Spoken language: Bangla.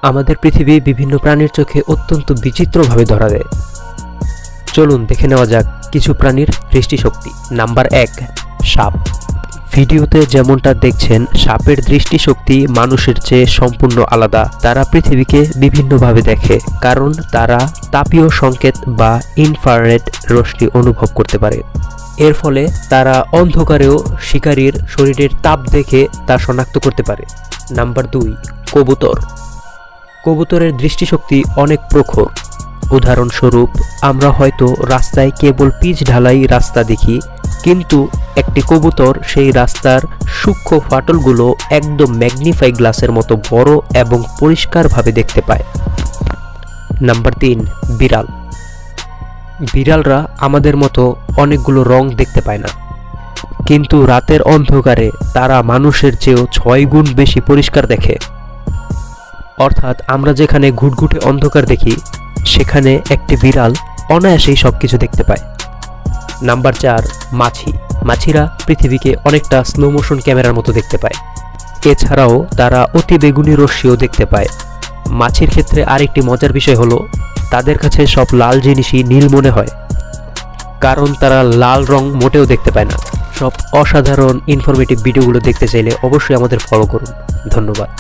আমাদের পৃথিবী বিভিন্ন প্রাণীর চোখে অত্যন্ত বিচিত্রভাবে ধরা দেয়। চলুন দেখে নেওয়া যাক কিছু প্রাণীর দৃষ্টিশক্তি। নাম্বার 1, সাপ। ভিডিওতে যেমনটা দেখছেন, সাপের দৃষ্টিশক্তি মানুষের চেয়ে সম্পূর্ণ আলাদা। তারা পৃথিবীকে বিভিন্নভাবে দেখে, কারণ তারা তাপীয় সংকেত বা ইনফ্রারেড রশ্মি অনুভব করতে পারে। এর ফলে তারা অন্ধকারেও শিকারীর শরীরের তাপ দেখে তা শনাক্ত করতে পারে। নাম্বার 2, কবুতর। কবুতরের দৃষ্টিশক্তি অনেক প্রখর। উদাহরণস্বরূপ, আমরা হয়তো রাস্তায় কেবল পিচ ঢালাই রাস্তা দেখি, কিন্তু একটি কবুতর সেই রাস্তার সূক্ষ্ম ফাটলগুলো একদম ম্যাগনিফাই গ্লাসের মতো বড় এবং পরিষ্কারভাবে দেখতে পায়। নাম্বার 3, বিড়াল। বিড়ালরা আমাদের মতো অনেকগুলো রং দেখতে পায় না, কিন্তু রাতের অন্ধকারে তারা মানুষের চেয়েও 6 গুণ বেশি পরিষ্কার দেখে। অর্থাৎ আমরা যেখানে ঘুটঘুটে অন্ধকার দেখি, সেখানে একটি বিড়াল অনায়াসেই সবকিছু দেখতে পায়। নাম্বার 4, মাছি। মাছিরা পৃথিবীকে অনেকটা স্লো মোশন ক্যামেরার মতো দেখতে পায়। এছাড়াও তারা অতি বেগুনি রশ্মিও দেখতে পায়। মাছির ক্ষেত্রে আরেকটি মজার বিষয় হলো, তাদের কাছে সব লাল জিনিসই নীল মনে হয়, কারণ তারা লাল রং মোটেও দেখতে পায় না। সব অসাধারণ ইনফরমেটিভ ভিডিওগুলো দেখতে চাইলে অবশ্যই আমাদের ফলো করুন। ধন্যবাদ।